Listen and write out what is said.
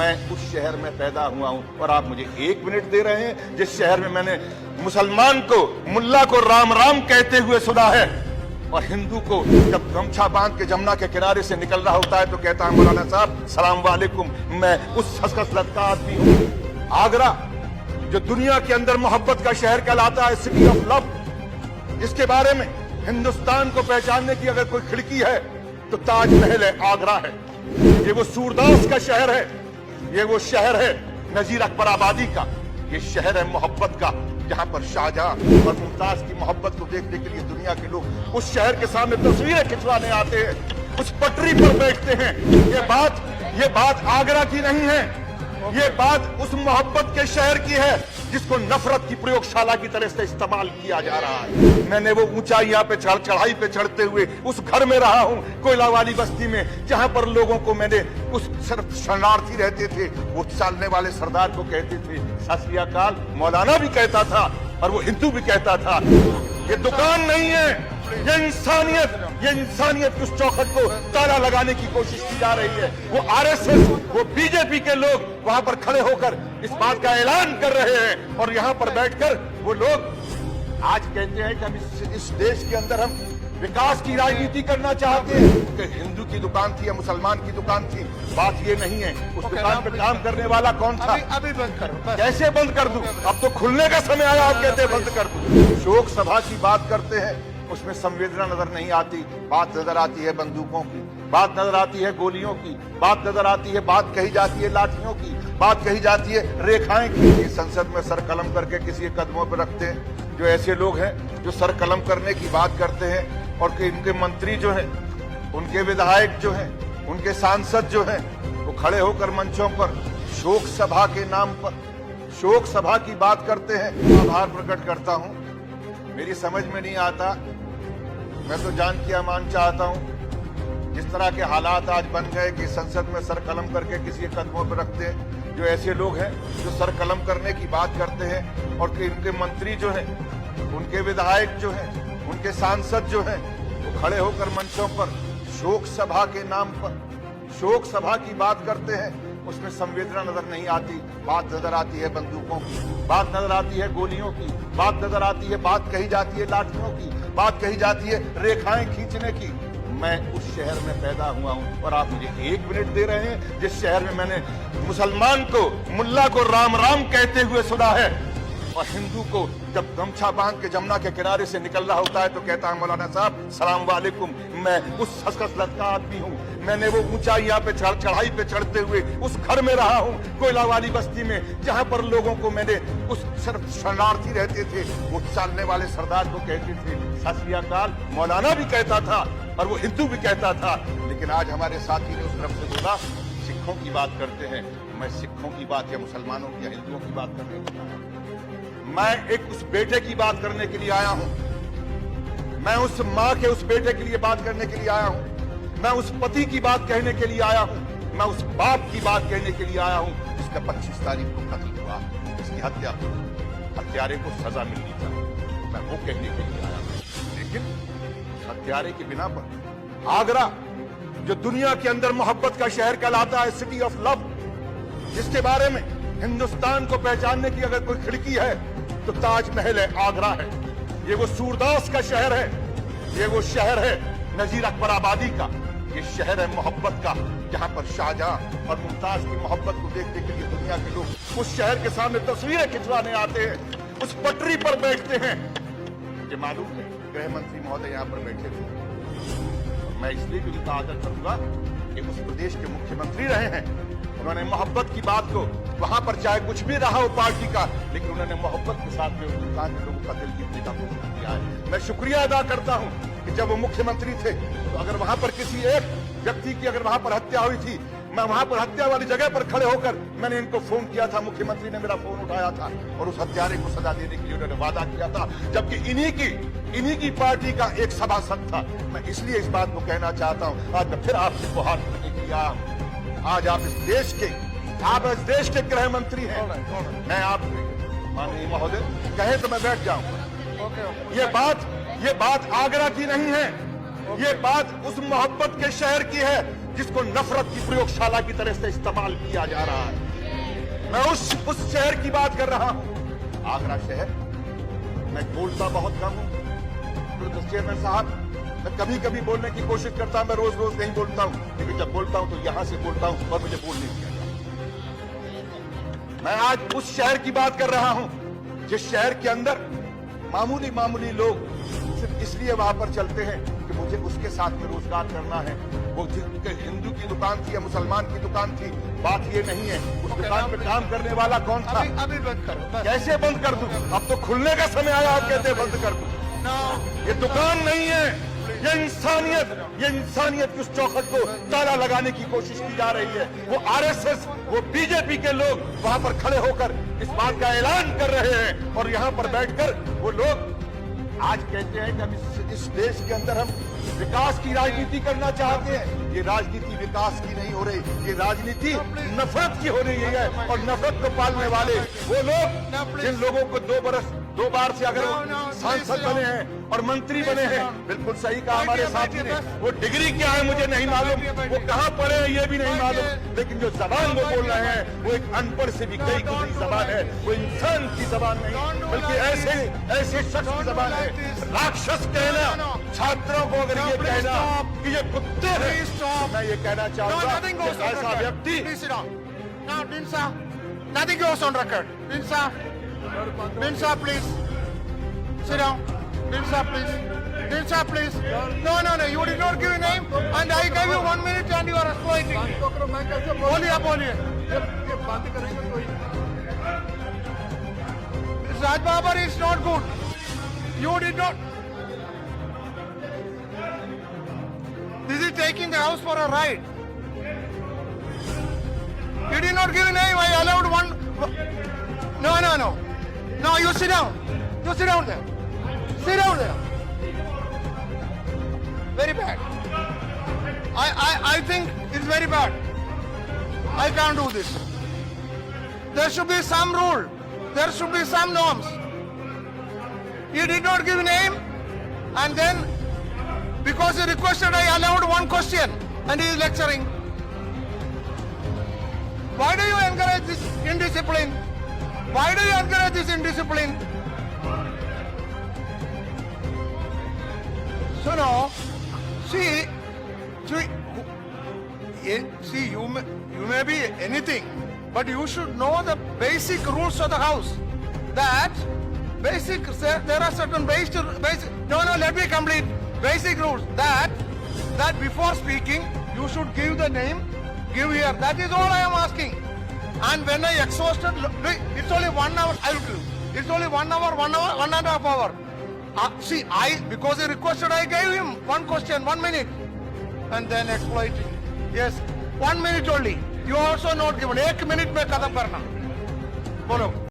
मैं उस शहर में पैदा हुआ हूं और आप मुझे 1 मिनट दे रहे हैं जिस शहर में मैंने मुसलमान को, मुल्ला को राम राम कहते हुए सुना है और हिंदू को जब गमछा बांध के जमुना के किनारे से निकल रहा होता है तो कहता है मौलाना साहब सलाम वालेकुम। मैं उस हसकसलत का आदमी हूं। आगरा जो दुनिया के अंदर मोहब्बत का शहर कहलाता है, सिटी ऑफ लव, जिसके बारे में हिंदुस्तान को पहचानने की अगर कोई खिड़की है तो ताजमहल है, आगरा है। ये वो सूरदास का शहर है, ये वो शहर है नजीर अकबर आबादी का, ये शहर है मोहब्बत का, जहां पर शाहजहां और मुमताज की मोहब्बत को देखने के लिए दुनिया के लोग उस शहर के सामने तस्वीरें खिंचवाने आते हैं, उस पटरी पर बैठते हैं। ये बात आगरा की नहीं है, ये बात उस मोहब्बत के शहर की है जिसको नफरत की प्रयोगशाला की तरह से इस्तेमाल किया जा रहा है। मैंने वो ऊंचाइयां पे चढ़ाई पे चढ़ते हुए उस घर में रहा हूं, कोयला वाली बस्ती में, जहां पर लोगों को मैंने उस शरणार्थी रहते थे, वो चालने वाले सरदार को कहते थे सत श्री अकाल, मौलाना भी कहता था और वो हिंदू भी कहता था। ये दुकान नहीं है, ये इंसानियत की उस चौखट को ताला लगाने की कोशिश की जा रही है। वो आरएसएस, वो बीजेपी के लोग वहां पर खड़े होकर इस बात का ऐलान कर रहे हैं और यहां पर बैठकर वो लोग आज कहते हैं कि हम इस देश के अंदर हम विकास की राजनीति करना चाहते हैं कि हिंदू की दुकान थी या मुसलमान की दुकान थी। बात ये नहीं है। उस दुकान पे काम करने वाला कौन था? अभी बंद करो। कैसे बंद कर दूं? अब तो खुलने का समय आया, आप कहते हैं बंद कर दूं। शोक सभा की बात करते हैं, उसमें संवेदना नजर नहीं आती। बात नजर आती है बंदूकों की, बात नजर आती है गोलियों की, बात नजर आती है, बात कही जाती है लाठियों की, बात कही जाती है रेखाएं की। संसद में सर कलम करके किसी के कदमों पर रखते हैं जो ऐसे लोग हैं जो सर कलम करने की बात करते हैं और कि इनके मंत्री जो हैं, उनके विधायक जो हैं, उनके सांसद जो हैं, वो खड़े होकर मंचों पर शोक सभा के नाम पर शोक सभा की बात करते हैं। आभार प्रकट करता हूं, मेरी समझ में नहीं आता। मैं तो जान की अमान चाहता हूं। जिस तरह के हालात आज बन गए कि संसद में सर कलम करके किसी के कदमों पर रखते हैं जो ऐसे लोग हैं जो सर कलम करने की बात करते हैं और कि इनके मंत्री जो हैं, उनके विधायक जो हैं, उनके सांसद जो हैं, वो खड़े होकर मंचों पर शोक सभा के नाम पर शोक सभा की बात करते हैं। उसमें संवेदना नजर नहीं आती। बात नजर आती है बंदूकों की, बात नजर आती है गोलियों की, बात नजर आती है, बात कही जाती है लाठियों की, बात कही जाती है रेखाएं खींचने की। मैं उस शहर में पैदा हुआ हूं और आप मुझे 1 मिनट दे रहे हैं जिस शहर में मैंने मुसलमान को, मुल्ला को राम राम कहते हुए सुना है और हिंदू को जब गमछा बांध के जमुना के किनारे से निकल रहा होता है तो कहता है मौलाना साहब सलाम वालेकुम। मैं उस हसकसलत का आदमी हूं। मैंने वो ऊंचाइयां पे चढ़ाई पे चढ़ते हुए उस घर में रहा हूं, कोयला वाली बस्ती में, जहां पर लोगों को मैंने उस शरणार्थी रहते थे, वो चालने वाले सरदार को कहते थे सत श्री अकाल, मौलाना भी कहता था और वो हिंदू भी कहता था। लेकिन आज हमारे साथी ने उस तरफ से बोला सिखों की बात करते हैं। मैं सिखों की बात या मुसलमानों की या हिंदुओं की बात करने को आया। मैं एक उस बेटे की बात करने के लिए आया हूं। मैं उस मां के उस बेटे के लिए बात करने के लिए आया हूं। मैं उस पति की बात कहने के लिए आया हूं। मैं उस बाप की बात कहने के लिए आया हूं जिसका 25 तारीख को कत्ल हुआ, जिसकी हत्या हुई, हत्यारे को सजा मिलनी चाहिए। मैं वो कहने के लिए आया हूं। लेकिन उस हत्यारे के बिना पर आगरा जो दुनिया के अंदर मोहब्बत का शहर कहलाता है, सिटी ऑफ लव, जिसके बारे में हिंदुस्तान को पहचानने की अगर कोई खिड़की है तो ताजमहल है, आगरा है। ये वो सूरदास का शहर है, ये वो शहर है नजीर अकबर आबादी का, ये शहर है मोहब्बत का, जहां पर शाहजहां और मुमताज की मोहब्बत को देखने के लिए दुनिया के लोग उस शहर के सामने तस्वीरें खिंचवाने आते हैं, उस पटरी पर बैठते हैं। मुझे मालूम है गृह मंत्री महोदय यहाँ पर बैठे थे। मैं इसलिए भी उनका आदर करूंगा कि उस प्रदेश के मुख्यमंत्री रहे हैं। उन्होंने मोहब्बत की बात को, वहां पर चाहे कुछ भी रहा हो पार्टी का, लेकिन उन्होंने मोहब्बत के साथ में हिंदुस्तान के लोगों का दिल जीतने का कोशिश किया है। मैं शुक्रिया अदा करता हूं कि जब वो मुख्यमंत्री थे तो अगर वहां पर किसी एक व्यक्ति की अगर वहां पर हत्या हुई थी, मैं वहां पर हत्या वाली जगह पर खड़े होकर मैंने इनको फोन किया था, मुख्यमंत्री ने मेरा फोन उठाया था और उस हत्यारे को सजा देने के लिए उन्होंने वादा किया था, जबकि इन्हीं की पार्टी का एक सभासद था। मैं इसलिए इस बात को कहना चाहता हूं, आज मैं फिर आपसे गुहार करने के लिए आया हूं। आज आप इस देश के गृह मंत्री हैं। मैं आप माननीय महोदय कहे तो मैं बैठ जाऊंगा। ये बात आगरा की नहीं है, ये बात उस मोहब्बत के शहर की है जिसको नफरत की प्रयोगशाला की तरह से इस्तेमाल किया जा रहा है। मैं उस शहर की बात कर रहा हूं, आगरा शहर। मैं बोलता बहुत कम हूं चेयरमैन साहब, मैं कभी कभी बोलने की कोशिश करता हूं, मैं रोज रोज नहीं बोलता हूं, लेकिन जब बोलता हूं तो यहां से बोलता हूं और मुझे बोलने दिया जाता। मैं आज उस शहर की बात कर रहा हूं जिस शहर के अंदर मामूली लोग सिर्फ इसलिए वहां पर चलते हैं कि मुझे उसके साथ में रोजगार करना है। वो हिंदू की दुकान थी या मुसलमान की दुकान थी, बात ये नहीं है। उस दुकान पे काम करने वाला कौन था? अभी बंद करो। कैसे बंद कर दूं? अब तो खुलने का समय आया, आप कहते हैं बंद कर दूं। ये दुकान नहीं है, ये इंसानियत की उस चौखट को ताला लगाने की कोशिश की जा रही है। वो आरएसएस, वो बीजेपी के लोग वहां पर खड़े होकर इस बात का ऐलान कर रहे हैं और यहां पर बैठकर वो लोग आज कहते हैं कि हम इस देश के अंदर हम विकास की राजनीति करना चाहते हैं। ये राजनीति विकास की नहीं हो रही, ये राजनीति नफरत की हो रही है। और नफरत को पालने वाले वो लोग जिन लोगों को 2 बार से अगर सांसद बने हैं और मंत्री बने हैं, बिल्कुल सही कहा हमारे साथी ने, वो डिग्री क्या है मुझे नहीं मालूम, वो कहाँ पढ़े हैं ये भी नहीं मालूम, लेकिन जो जबान वो बोल रहे हैं वो एक अनपढ़ से भी कई गुजरी जबान है। वो इंसान की जबान नहीं बल्कि ऐसे शख्स की जबान है। राक्षस कहना छात्रों को, अगर ये कहना कि ये कुत्ते हैं, तो मैं ये कहना चाहूंगा कि ऐसा व्यक्ति Nothing goes on record. Dinsa, please. Sit down. Dinsa, please. No. You did not give a name, and I gave you 1 minute, and you are exploiting. बोलिए. This Raj Babar is not good. You did not. This is taking the house for a ride. You did not give a name. I allowed one. No, you sit down. You sit down there. Very bad. I think it's very bad. I can't do this. There should be some rule. There should be some norms. You did not give a name, and then because you requested, I allowed one question, and he is lecturing. Why do you encourage this indiscipline? So now, see, you may be anything, but you should know the basic rules of the house. That there are certain basic. No, let me complete. Basic rules that before speaking, you should give the name. Give here. That is all I am asking. And when I exhausted, it's only 1 hour. I will give. It's only 1 hour, 1.5 hours. Because he requested, I gave him one question, 1 minute, and then exploiting. Yes, 1 minute only. You also not given. 1 minute में खत्म करना. बोलो.